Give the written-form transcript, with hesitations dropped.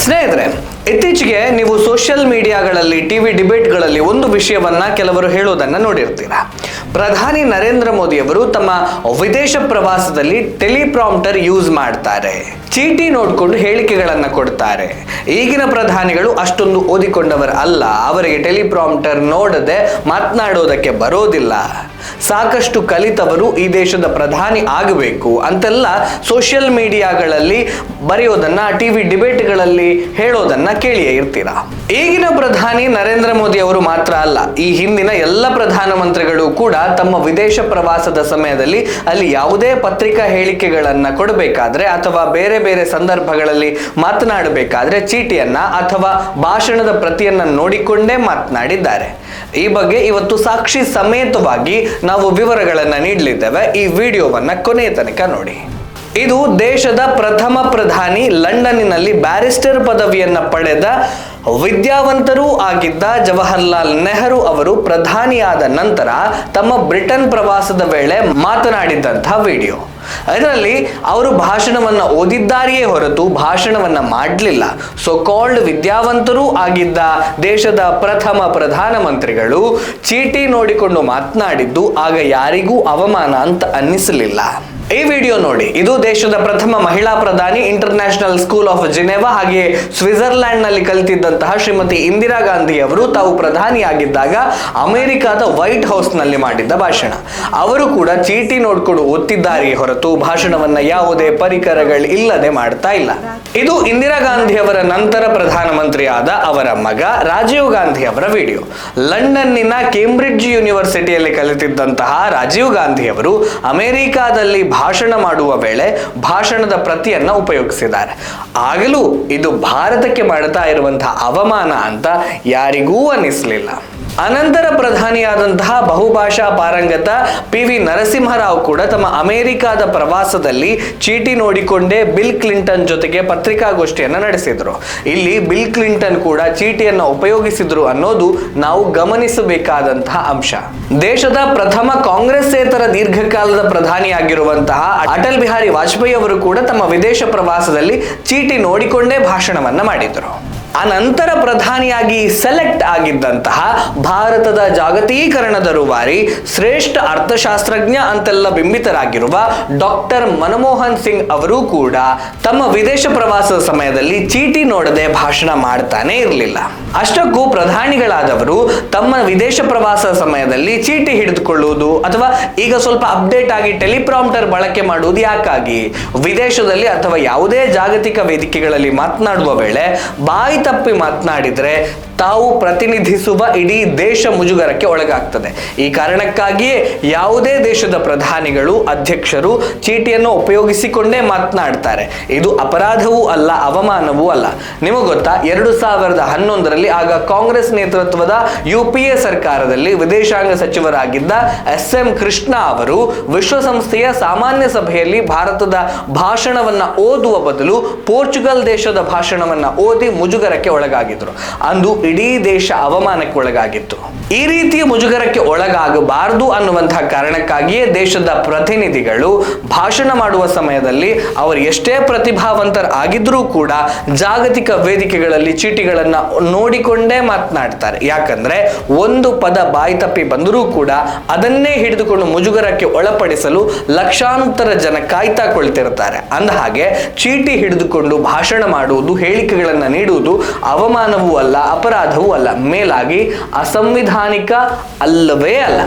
ಸ್ನೇಹಿತರೆ, ಇತ್ತೀಚೆಗೆ ನೀವು ಸೋಷಿಯಲ್ ಮೀಡಿಯಾಗಳಲ್ಲಿ, ಟಿವಿ ಡಿಬೇಟ್ಗಳಲ್ಲಿ ಒಂದು ವಿಷಯವನ್ನ ಕೆಲವರು ಹೇಳೋದನ್ನ ನೋಡಿರ್ತೀರಾ. ಪ್ರಧಾನಿ ನರೇಂದ್ರ ಮೋದಿ ಅವರು ತಮ್ಮ ವಿದೇಶ ಪ್ರವಾಸದಲ್ಲಿ ಟೆಲಿಪ್ರಾಂಪ್ಟರ್ ಯೂಸ್ ಮಾಡ್ತಾರೆ, ಚೀಟಿ ನೋಡ್ಕೊಂಡು ಹೇಳಿಕೆಗಳನ್ನ ಕೊಡ್ತಾರೆ. ಈಗಿನ ಪ್ರಧಾನಿಗಳು ಅಷ್ಟೊಂದು ಓದಿಕೊಂಡವರು ಅಲ್ಲ, ಅವರಿಗೆ ಟೆಲಿಪ್ರಾಂಪ್ಟರ್ ನೋಡದೆ ಮಾತನಾಡೋದಕ್ಕೆ ಬರೋದಿಲ್ಲ. ಸಾಕಷ್ಟು ಕಲಿತವರು ಈ ದೇಶದ ಪ್ರಧಾನಿ ಆಗಬೇಕು ಅಂತೆಲ್ಲ ಸೋಷಿಯಲ್ ಮೀಡಿಯಾಗಳಲ್ಲಿ ಬರೆಯೋದನ್ನ, ಟಿವಿ ಡಿಬೇಟ್ಗಳಲ್ಲಿ ಹೇಳೋದನ್ನ ಕೇಳಿಯೇ ಇರ್ತೀರಾ. ಈಗಿನ ಪ್ರಧಾನಿ ನರೇಂದ್ರ ಮೋದಿ ಅವರು ಮಾತ್ರ ಅಲ್ಲ, ಈ ಹಿಂದಿನ ಎಲ್ಲ ಪ್ರಧಾನಮಂತ್ರಿಗಳು ಕೂಡ ತಮ್ಮ ವಿದೇಶ ಪ್ರವಾಸದ ಸಮಯದಲ್ಲಿ ಅಲ್ಲಿ ಯಾವುದೇ ಪತ್ರಿಕಾ ಹೇಳಿಕೆಗಳನ್ನ ಕೊಡಬೇಕಾದ್ರೆ ಅಥವಾ ಬೇರೆ ಬೇರೆ ಸಂದರ್ಭಗಳಲ್ಲಿ ಮಾತನಾಡಬೇಕಾದ್ರೆ ಚೀಟಿಯನ್ನ ಅಥವಾ ಭಾಷಣದ ಪ್ರತಿಯನ್ನ ನೋಡಿಕೊಂಡೇ ಮಾತನಾಡಿದ್ದಾರೆ. ಈ ಬಗ್ಗೆ ಇವತ್ತು ಸಾಕ್ಷಿ ಸಮೇತವಾಗಿ ನಾವು ವಿವರಗಳನ್ನ ನೀಡಲಿದ್ದೇವೆ. ಈ ವಿಡಿಯೋವನ್ನ ಕೊನೆಯ ತನಕ ನೋಡಿ. ಇದು ದೇಶದ ಪ್ರಥಮ ಪ್ರಧಾನಿ, ಲಂಡನ್ನಿನಲ್ಲಿ ಬ್ಯಾರಿಸ್ಟರ್ ಪದವಿಯನ್ನ ಪಡೆದ ವಿದ್ಯಾವಂತರೂ ಆಗಿದ್ದ ಜವಾಹರ್ಲಾಲ್ ನೆಹರು ಅವರು ಪ್ರಧಾನಿಯಾದ ನಂತರ ತಮ್ಮ ಬ್ರಿಟನ್ ಪ್ರವಾಸದ ವೇಳೆ ಮಾತನಾಡಿದಂತಹ ವಿಡಿಯೋ. ಅದರಲ್ಲಿ ಅವರು ಭಾಷಣವನ್ನ ಓದಿದ್ದಾರೆಯೇ ಹೊರತು ಭಾಷಣವನ್ನ ಮಾಡಲಿಲ್ಲ. ಸೋ ಕಾಲ್ಡ್ ವಿದ್ಯಾವಂತರೂ ಆಗಿದ್ದ ದೇಶದ ಪ್ರಥಮ ಪ್ರಧಾನಮಂತ್ರಿಗಳು ಚೀಟಿ ನೋಡಿಕೊಂಡು ಮಾತನಾಡಿದ್ದು ಆಗ ಯಾರಿಗೂ ಅವಮಾನ ಅಂತ ಅನ್ನಿಸಲಿಲ್ಲ. ಈ ವಿಡಿಯೋ ನೋಡಿ. ಇದು ದೇಶದ ಪ್ರಥಮ ಮಹಿಳಾ ಪ್ರಧಾನಿ, ಇಂಟರ್ನ್ಯಾಷನಲ್ ಸ್ಕೂಲ್ ಆಫ್ ಜಿನೆವಾ ಹಾಗೆ ಸ್ವಿಟ್ಜರ್ಲ್ಯಾಂಡ್ ನಲ್ಲಿ ಕಲಿತಿದ್ದಂತಹ ಶ್ರೀಮತಿ ಇಂದಿರಾ ಗಾಂಧಿ ಅವರು ತಾವು ಪ್ರಧಾನಿಯಾಗಿದ್ದಾಗ ಅಮೆರಿಕದ ವೈಟ್ ಹೌಸ್ ನಲ್ಲಿ ಮಾಡಿದ್ದ ಭಾಷಣ. ಅವರು ಕೂಡ ಚೀಟಿ ನೋಡ್ಕೊಂಡು ಓದ್ತಿದ್ದಾರೆ ಹೊರತು ಭಾಷಣವನ್ನ ಯಾವುದೇ ಪರಿಕರಗಳು ಇಲ್ಲದೆ ಮಾಡ್ತಾ ಇಲ್ಲ. ಇದು ಇಂದಿರಾ ಗಾಂಧಿ ಅವರ ನಂತರ ಪ್ರಧಾನಮಂತ್ರಿ ಆದ ಅವರ ಮಗ ರಾಜೀವ್ ಗಾಂಧಿ ಅವರ ವಿಡಿಯೋ. ಲಂಡನ್ನಿನ ಕೇಂಬ್ರಿಡ್ಜ್ ಯೂನಿವರ್ಸಿಟಿಯಲ್ಲಿ ಕಲಿತಿದ್ದಂತಹ ರಾಜೀವ್ ಗಾಂಧಿ ಅವರು ಅಮೆರಿಕಾದಲ್ಲಿ ಭಾಷಣ ಮಾಡುವ ವೇಳೆ ಭಾಷಣದ ಪ್ರತಿಯನ್ನ ಉಪಯೋಗಿಸಿದ್ದಾರೆ. ಆಗಲೂ ಇದು ಭಾರತಕ್ಕೆ ಮಾಡ್ತಾ ಇರುವಂತಹ ಅವಮಾನ ಅಂತ ಯಾರಿಗೂ ಅನ್ನಿಸಲಿಲ್ಲ. ಅನಂತರ ಪ್ರಧಾನಿಯಾದಂತಹ ಬಹುಭಾಷಾ ಪಾರಂಗತ PV ನರಸಿಂಹರಾವ್ ಕೂಡ ತಮ್ಮ ಅಮೆರಿಕಾದ ಪ್ರವಾಸದಲ್ಲಿ ಚೀಟಿ ನೋಡಿಕೊಂಡೇ ಬಿಲ್ ಕ್ಲಿಂಟನ್ ಜೊತೆಗೆ ಪತ್ರಿಕಾಗೋಷ್ಠಿಯನ್ನು ನಡೆಸಿದ್ರು. ಇಲ್ಲಿ ಬಿಲ್ ಕ್ಲಿಂಟನ್ ಕೂಡ ಚೀಟಿಯನ್ನು ಉಪಯೋಗಿಸಿದ್ರು ಅನ್ನೋದು ನಾವು ಗಮನಿಸಬೇಕಾದಂತಹ ಅಂಶ. ದೇಶದ ಪ್ರಥಮ ಕಾಂಗ್ರೆಸ್ಸೇತರ ದೀರ್ಘಕಾಲದ ಪ್ರಧಾನಿಯಾಗಿರುವಂತಹ ಅಟಲ್ ಬಿಹಾರಿ ವಾಜಪೇಯಿ ಅವರು ಕೂಡ ತಮ್ಮ ವಿದೇಶ ಪ್ರವಾಸದಲ್ಲಿ ಚೀಟಿ ನೋಡಿಕೊಂಡೇ ಭಾಷಣವನ್ನ ಮಾಡಿದರು. ಅನಂತರ ಪ್ರಧಾನಿಯಾಗಿ ಸೆಲೆಕ್ಟ್ ಆಗಿದ್ದಂತಹ ಭಾರತದ ಜಾಗತೀಕರಣದ ರೂವಾರಿ, ಶ್ರೇಷ್ಠ ಅರ್ಥಶಾಸ್ತ್ರಜ್ಞ ಅಂತೆಲ್ಲ ಬಿಂಬಿತರಾಗಿರುವ ಡಾಕ್ಟರ್ ಮನಮೋಹನ್ ಸಿಂಗ್ ಅವರು ಕೂಡ ತಮ್ಮ ವಿದೇಶ ಪ್ರವಾಸದ ಸಮಯದಲ್ಲಿ ಚೀಟಿ ನೋಡದೆ ಭಾಷಣ ಮಾಡ್ತಾನೆ ಇರಲಿಲ್ಲ. ಅಷ್ಟಕ್ಕೂ ಪ್ರಧಾನಿಗಳಾದವರು ತಮ್ಮ ವಿದೇಶ ಪ್ರವಾಸದ ಸಮಯದಲ್ಲಿ ಚೀಟಿ ಹಿಡಿದುಕೊಳ್ಳುವುದು ಅಥವಾ ಈಗ ಸ್ವಲ್ಪ ಅಪ್ಡೇಟ್ ಆಗಿ ಟೆಲಿಪ್ರಾಂಪ್ಟರ್ ಬಳಕೆ ಮಾಡುವುದು ಯಾಕಾಗಿ? ವಿದೇಶದಲ್ಲಿ ಅಥವಾ ಯಾವುದೇ ಜಾಗತಿಕ ವೇದಿಕೆಗಳಲ್ಲಿ ಮಾತನಾಡುವ ವೇಳೆ ಬಾಯಿ ತಪ್ಪಿ ಮಾತನಾಡಿದ್ರೆ ತಾವು ಪ್ರತಿನಿಧಿಸುವ ಇಡೀ ದೇಶ ಮುಜುಗರಕ್ಕೆ ಒಳಗಾಗ್ತದೆ. ಈ ಕಾರಣಕ್ಕಾಗಿಯೇ ಯಾವುದೇ ದೇಶದ ಪ್ರಧಾನಿಗಳು, ಅಧ್ಯಕ್ಷರು ಚೀಟಿಯನ್ನು ಉಪಯೋಗಿಸಿಕೊಂಡೇ ಮಾತನಾಡ್ತಾರೆ. ಇದು ಅಪರಾಧವೂ ಅಲ್ಲ, ಅವಮಾನವೂ ಅಲ್ಲ. ನಿಮಗೆ ಗೊತ್ತಾ, 2011ರಲ್ಲಿ ಆಗ ಕಾಂಗ್ರೆಸ್ ನೇತೃತ್ವದ UPA ಸರ್ಕಾರದಲ್ಲಿ ವಿದೇಶಾಂಗ ಸಚಿವರಾಗಿದ್ದ SM ಕೃಷ್ಣ ಅವರು ವಿಶ್ವಸಂಸ್ಥೆಯ ಸಾಮಾನ್ಯ ಸಭೆಯಲ್ಲಿ ಭಾರತದ ಭಾಷಣವನ್ನ ಓದುವ ಬದಲು ಪೋರ್ಚುಗಲ್ ದೇಶದ ಭಾಷಣವನ್ನ ಓದಿ ಮುಜುಗರಕ್ಕೆ ಒಳಗಾಗಿದ್ರು. ಅಂದು ಇಡೀ ದೇಶ ಅವಮಾನಕ್ಕೆ ಒಳಗಾಗಿತ್ತು. ಈ ರೀತಿಯ ಮುಜುಗರಕ್ಕೆ ಒಳಗಾಗಬಾರದು ಅನ್ನುವಂತಹ ಕಾರಣಕ್ಕಾಗಿಯೇ ದೇಶದ ಪ್ರತಿನಿಧಿಗಳು ಭಾಷಣ ಮಾಡುವ ಸಮಯದಲ್ಲಿ ಅವರು ಎಷ್ಟೇ ಪ್ರತಿಭಾವಂತರಾಗಿದ್ರೂ ಕೂಡ ಜಾಗತಿಕ ವೇದಿಕೆಗಳಲ್ಲಿ ಚೀಟಿಗಳನ್ನ ನೋಡಿಕೊಂಡೇ ಮಾತನಾಡ್ತಾರೆ. ಯಾಕಂದ್ರೆ ಒಂದು ಪದ ಬಾಯಿ ತಪ್ಪಿ ಬಂದರೂ ಕೂಡ ಅದನ್ನೇ ಹಿಡಿದುಕೊಂಡು ಮುಜುಗರಕ್ಕೆ ಒಳಪಡಿಸಲು ಲಕ್ಷಾಂತರ ಜನ ಕಾಯ್ತಾ ಕೊಳ್ತಿರ್ತಾರೆ. ಅಂದ ಹಾಗೆ ಚೀಟಿ ಹಿಡಿದುಕೊಂಡು ಭಾಷಣ ಮಾಡುವುದು, ಹೇಳಿಕೆಗಳನ್ನ ನೀಡುವುದು ಅವಮಾನವೂ ಅಲ್ಲ, ಅಪರಾಧವೂ ಅಲ್ಲ, ಮೇಲಾಗಿ ಅಸಂವಿಧಾನಿಕ ಅಲ್ಲವೇ ಅಲ್ಲ.